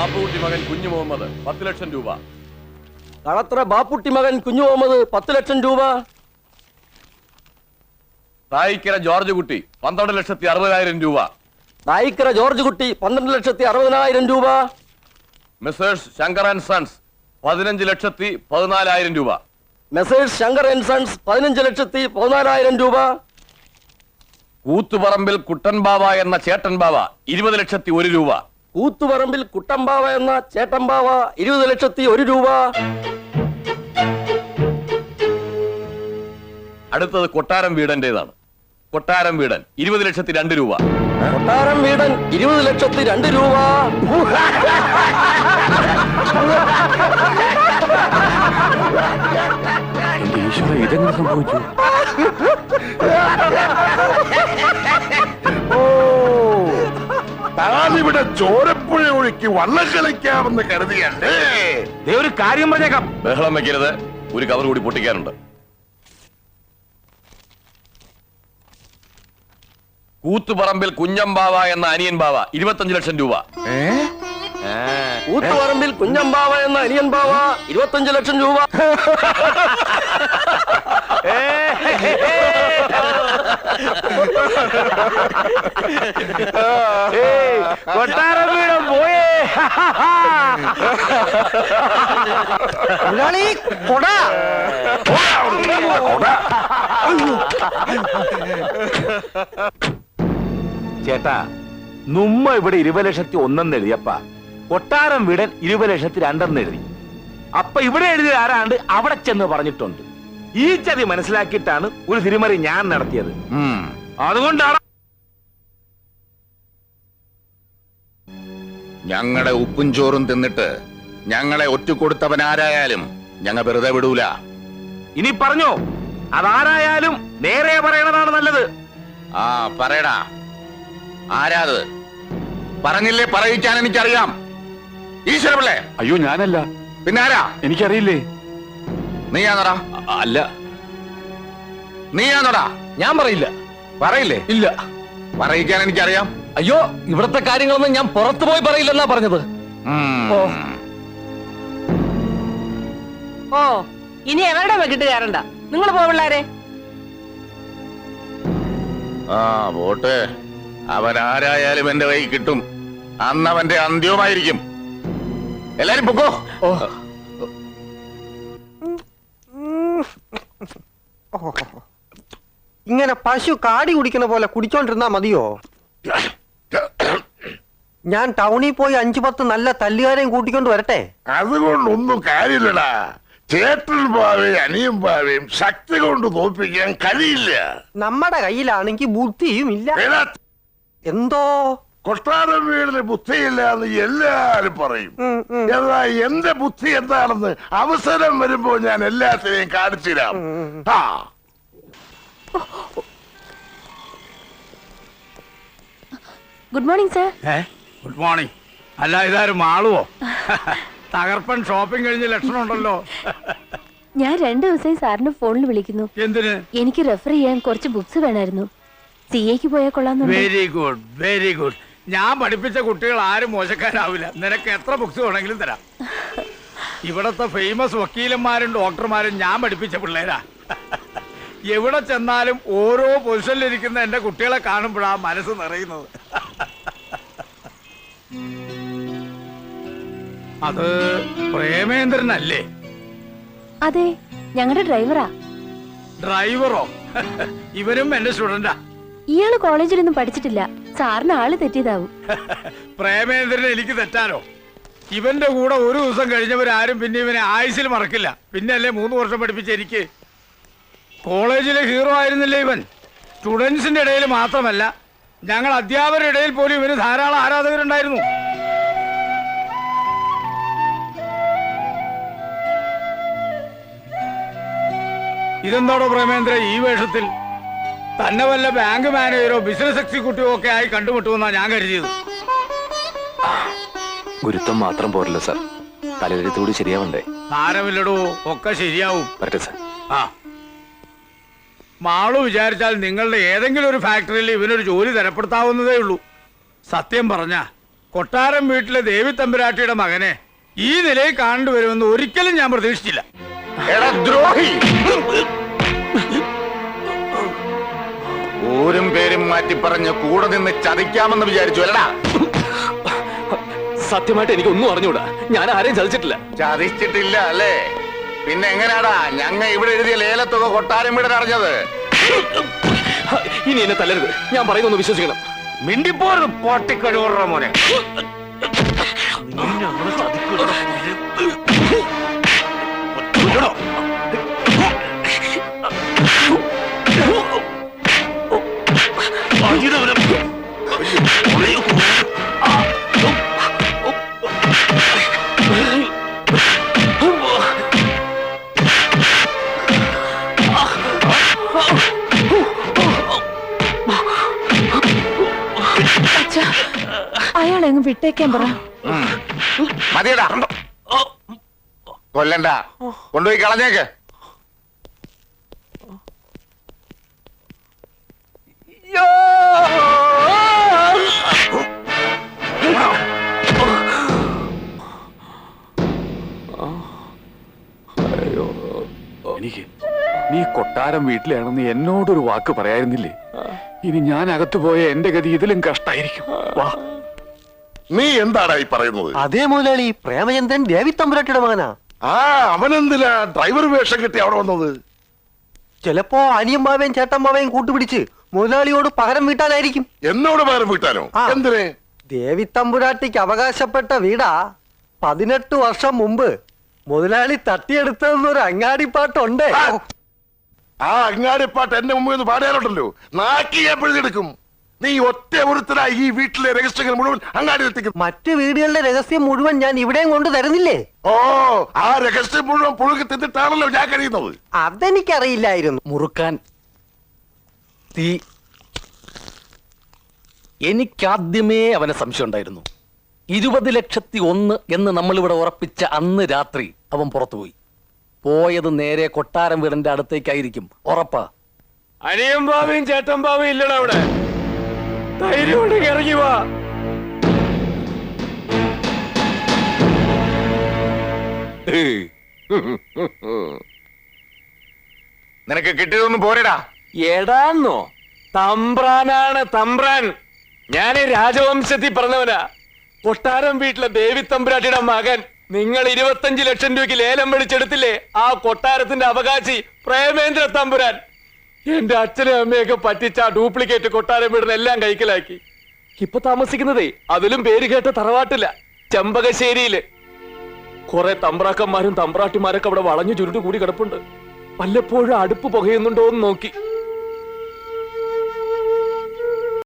ബാപ്പുകുട്ടി മകൻ കുഞ്ഞു മുഹമ്മദ് 10 ലക്ഷം രൂപ. കളത്ര ബാപ്പുട്ടി മകൻ കുഞ്ഞു മുഹമ്മദ് 10 ലക്ഷം രൂപ. തായിക്കര ജോർജ് കുട്ടി 12,60,000 രൂപ. തായിക്കര ജോർജ് കുട്ടി 12,60,000 രൂപ. മെസേഴ്സ് ശങ്കർ ആൻഡ് സൺസ് 15,14,000 രൂപ. മെസേഴ്സ് ശങ്കർ ആൻഡ് സൺസ് 15,14,000 രൂപ. കൂത്തുപറമ്പിൽ കുട്ടൻ ബാവ എന്ന ചേട്ടൻ ബാവ 20,01,000 രൂപ. കൂത്തുപറമ്പിൽ കുട്ടമ്പാവ എന്ന ചേട്ടമ്പാവ 20,01,000 രൂപ. അടുത്തത് കൊട്ടാരം വീടന്റേതാണ്. കൊട്ടാരം വീടൻ 20,02,000 രൂപ. കൊട്ടാരം വീടൻ 20,02,000 രൂപ. ഇതെങ്ങനെ സംഭവിച്ചു? താനിവിടെ ചോരപ്പുഴ ഒഴുക്കി വള്ളം കളിക്കാമെന്ന് കരുതിയല്ലേ? ഒരു കാര്യം പറഞ്ഞേക്കാം, ബഹളം വെക്കരുത്. ഒരു കവർ കൂടി പൊട്ടിക്കാനുണ്ട്. കൂത്തുപറമ്പിൽ കുഞ്ഞമ്പാവ എന്ന അനിയൻ ബാവ 25 ലക്ഷം രൂപ. കൂത്തുപറമ്പിൽ കുഞ്ഞമ്പാവ എന്ന അനിയൻ ബാവ 25 ലക്ഷം രൂപ. കൊട്ടാരം വീടും പോയേ. ചേട്ടാ, നുമ്മ ഇവിടെ 20,01,000 എഴുതിയപ്പ കൊട്ടാരം വീടൻ 20,02,000 എഴുതി. അപ്പൊ ഇവിടെ എഴുതിയ ആരാണ്ട് അവിടെ ചെന്ന് പറഞ്ഞിട്ടുണ്ട്. ഈ ചതി മനസ്സിലാക്കിയിട്ടാണ് ഒരു തിരിമറി ഞാൻ നടത്തിയത്. അതുകൊണ്ടാണ് ഞങ്ങളുടെ ഉപ്പും ചോറും തിന്നിട്ട് ഞങ്ങളെ ഒറ്റുകൊടുത്തവനാരായാലും ഞങ്ങൾ വെറുതെ വിടൂല. ഇനി പറഞ്ഞോ, അതാരായാലും നേരെ പറയണതാണ് നല്ലത്. ആ പറയടാ, ആരാത്? പറഞ്ഞില്ലേ പറയിക്കാൻ എനിക്കറിയാം. ഈശ്വരപിള്ളേ? അയ്യോ ഞാനല്ല. പിന്നെ ആരാ? എനിക്കറിയില്ലേ. നീയാന്നോടാ? അല്ല. നീയാന്നോടാ? ഞാൻ പറയില്ല. പറയില്ലേ? ഇല്ല. പറയിക്കാൻ എനിക്കറിയാം. അയ്യോ, ഇവിടത്തെ കാര്യങ്ങളൊന്നും ഞാൻ പുറത്തു പോയി പറയില്ലെന്നാ പറഞ്ഞത്. ഓ, ഇനി എവരുടെ വെക്കിട്ട് കയറണ്ട. നിങ്ങൾ പോ പിള്ളേരെ. ആ പോട്ടെ, അവനാരായാലും എന്റെ കൈ കിട്ടും. അന്നവന്റെ അന്ത്യവുമായിരിക്കും. എല്ലാരും പൊക്കോ. ഇങ്ങനെ പശു കാടി കുടിക്കുന്ന പോലെ കുടിച്ചോണ്ടിരുന്നാ മതിയോ? ഞാൻ ടൗണിൽ പോയി 5-10 നല്ല തല്ലുകാരെയും കൂട്ടിക്കൊണ്ട് വരട്ടെ? അതുകൊണ്ടൊന്നും കാര്യമില്ലടാ. ചേട്ടൻ പാവയും അനിയൻ പാവയും ശക്തി കൊണ്ട് തോൽപ്പിക്കാൻ കഴിയില്ല. നമ്മുടെ കയ്യിലാണെങ്കിൽ ബുദ്ധിയും ഇല്ല. എന്തോ കൊട്ടാരം വീടിന് ബുദ്ധിയില്ല എന്ന് എല്ലാരും പറയും. എന്നാ എന്റെ ബുദ്ധി എന്താണെന്ന് അവസരം വരുമ്പോ ഞാൻ എല്ലാത്തിനെയും കാണിച്ചുതരാം. Good morning sir. Good morning. അല്ല, ഇതാരും മാളുവോ? തകർപ്പൻ ഷോപ്പിംഗ് കഴിഞ്ഞ ലക്ഷണം ഉണ്ടല്ലോ. ഞാൻ 2 ദിവസമായി സാറിന്റെ ഫോണിൽ വിളിക്കുന്നു. എന്തിന്? എനിക്ക് റെഫർ ചെയ്യാൻ കുറച്ച് ബുക്സ് വേണമായിരുന്നു. സിഎക്ക് പോയാൽ കൊള്ളാമെന്നുണ്ട്. Very good, very good. ഞാൻ പഠിപ്പിച്ച കുട്ടികൾ ആരും മോശക്കാരാവില്ല. നിനക്ക് എത്ര ബുക്സ് വേണമെങ്കിലും തരാം. ഇവിടത്തെ ഫേമസ് വക്കീലന്മാരും ഡോക്ടർമാരും ഞാൻ പഠിപ്പിച്ച പിള്ളേരാ. എവിടെ ചെന്നാലും ഓരോ പൊസിഷനിലിരിക്കുന്ന എന്റെ കുട്ടികളെ കാണുമ്പോഴാ മനസ്സ് നിറയുന്നത്. അത് പ്രേമേന്ദ്രനല്ലേ? അതെ, ഞങ്ങളുടെ ഡ്രൈവറാ. ഡ്രൈവറോ? ഇവരും എന്റെ സ്റ്റുഡന്റാ. ഇയാള് കോളേജിലൊന്നും പഠിച്ചിട്ടില്ല. സാറിന് ആള് തെറ്റിയതാവും. പ്രേമേന്ദ്രൻ എനിക്ക് തെറ്റാനോ? ഇവന്റെ കൂടെ ഒരു ദിവസം കഴിഞ്ഞവരാരും പിന്നെ ഇവനെ ആയുസിൽ മറക്കില്ല. പിന്നെ അല്ലേ 3 വർഷം പഠിപ്പിച്ച എനിക്ക്. കോളേജിലെ ഹീറോ ആയിരുന്നില്ലേ ഇവൻ? സ്റ്റുഡൻസിന്റെ ഇടയിൽ മാത്രമല്ല, ഞങ്ങൾ അധ്യാപകരുടെ ഇടയിൽ പോലും ഇവന് ധാരാളം ആരാധകരുണ്ടായിരുന്നു. ഇതെന്താടോ പ്രേമേന്ദ്ര ഈ വേഷത്തിൽ? തന്നെ വല്ല ബാങ്ക് മാനേജറോ ബിസിനസ് എക്സിക്യൂട്ടീവോ ഒക്കെ ആയി കണ്ടുമുട്ടുമെന്നാ ഞാൻ കരുതിയത്. ഗുരുത്വം മാത്രം പോരല്ലോ സാർ, തലവെഴുത്തുകൂടി ശരിയാവണ്ടേ? സാരമില്ലടോ, ഒക്കെ ശരിയാവും. സാർ. ആ, മാളു വിചാരിച്ചാൽ നിങ്ങളുടെ ഏതെങ്കിലും ഒരു ഫാക്ടറിയിൽ ഇവനൊരു ജോലി തരപ്പെടുത്താവുന്നതേ ഉള്ളൂ. സത്യം പറഞ്ഞ കൊട്ടാരം വീട്ടിലെ ദേവി തമ്പുരാട്ടിയുടെ മകനെ ഈ നിലയിൽ കാണുവരുമെന്ന് ഒരിക്കലും ഞാൻ പ്രതീക്ഷിച്ചില്ല. എടാ ദ്രോഹി, ഊരും പേരും മാറ്റി പറഞ്ഞ് കൂടെ നിന്ന് ചതിക്കാമെന്ന് വിചാരിച്ചു അല്ലടാ? സത്യമായിട്ട് എനിക്കൊന്നും അറിഞ്ഞൂടാ. ഞാൻ ആരെയും ചതിച്ചിട്ടില്ല. ചതിച്ചിട്ടില്ല അല്ലേ? പിന്നെ എങ്ങനെയാടാ ഞങ്ങ ഇവിടെ എഴുതിയ ലേലത്തുക കൊട്ടാരം വീടൻ അറിഞ്ഞത്? ഇനി എന്നെ തല്ലരുത്. ഞാൻ പറയുന്നൊന്ന് വിശ്വസിക്കണം. മിണ്ടിപ്പോരുത് പൊട്ടിക്കഴിവുറ മോനെ. അയാൾ അങ്ങ് വിട്ടേക്കാൻ പറ. മതിയടാ, കൊല്ലണ്ട, കൊണ്ടുപോയി കളഞ്ഞേക്ക്. എനിക്ക് നീ കൊട്ടാരം വീട്ടിലാണെന്ന് എന്നോടൊരു വാക്ക് പറയായിരുന്നില്ലേ? ഇനി ഞാൻ അകത്തു പോയ എന്റെ ഗതി ഇതിലും കഷ്ടായിരിക്കും. വാ. നീ എന്താടാ ഈ പറയുന്നത്? അതേ മുതലാളി, പ്രേമചന്ദ്രൻ ദേവി തമ്പുരാട്ടിയുടെ മകനാ. ആ, അവനെന്തിനാ ഡ്രൈവർ വേഷം കിട്ടി അവിടെ വന്നത്? ചിലപ്പോ അനിയമ്മാവേയും ചേട്ടമ്മാവേയും കൂട്ടുപിടിച്ച് മുതലാളിയോട് പകരം വീട്ടാനായിരിക്കും. എന്നോട് പകരം വീട്ടാനോ? ആ. എന്തിന്? ദേവി തമ്പുരാട്ടിക്ക് അവകാശപ്പെട്ട വീടാ 18 വർഷം മുമ്പ് മുതലാളി തട്ടിയെടുത്തതെന്നൊരു അങ്ങാടിപ്പാട്ടുണ്ട്. ആ അങ്ങാടിപ്പാട്ട് എന്റെ മുമ്പിൽ നിന്ന് പാടാനുണ്ടല്ലോ, നാക്കി ഞാൻ പിഴുതെടുക്കും. നീ ഒറ്റ ഒരുത്തരായി ഈ വീട്ടിലെ രഹസ്യങ്ങൾ മുഴുവൻ അങ്ങാടി എത്തിക്കും. മറ്റു വീടുകളുടെ രഹസ്യം മുഴുവൻ ഞാൻ ഇവിടെയും കൊണ്ട് തരുന്നില്ലേ? ഓ, ആ രഹസ്യം മുഴുവൻ പുഴുകി തിന്നിട്ടാണല്ലോ ഞാൻ കഴിയുന്നത്. അതെനിക്കറിയില്ലായിരുന്നു. മുറുക്കാൻ തീ. എനിക്കാദ്യമേ അവനെ സംശയം ഉണ്ടായിരുന്നു. 20,01,000 എന്ന് നമ്മളിവിടെ ഉറപ്പിച്ച അന്ന് രാത്രി അവൻ പുറത്തുപോയി. പോയത് നേരെ കൊട്ടാരം വീടിന്റെ അടുത്തേക്കായിരിക്കും. ഉറപ്പാ. അനിയൻ ബാവയും ചേട്ടൻ ബാവയും ഇല്ലടാ അവിടെ. ധൈര്യം ഇറങ്ങി വാ. നിനക്ക് കിട്ടിയതൊന്നും പോരടാ. എടാന്നോ? തമ്പ്രാനാണ് തമ്പ്രാൻ. ഞാൻ രാജവംശത്തിൽ പറഞ്ഞവനാ. കൊട്ടാരം വീട്ടിലെ ദേവി തമ്പുരാട്ടിയുടെ മകൻ. നിങ്ങൾ 25 ലക്ഷം രൂപയ്ക്ക് ലേലം വിളിച്ചെടുത്തില്ലേ? ആ കൊട്ടാരത്തിന്റെ അവകാശി പ്രേമേന്ദ്ര തമ്പുരാൻ. എന്റെ അച്ഛനും അമ്മയൊക്കെ പറ്റിച്ച ഡ്യൂപ്ലിക്കേറ്റ് കൊട്ടാരം വീടിന് എല്ലാം കൈക്കലാക്കി. ഇപ്പൊ താമസിക്കുന്നതേ അതിലും പേര് കേട്ട തറവാട്ടില്ല, ചെമ്പകശ്ശേരിയില്. കുറെ തമ്പ്രാക്കന്മാരും തമ്പ്രാട്ടിമാരൊക്കെ അവിടെ വളഞ്ഞു ചുരുട്ട് കൂടി കിടപ്പുണ്ട്. വല്ലപ്പോഴും അടുപ്പ് പുകയുന്നുണ്ടോ എന്ന് നോക്കി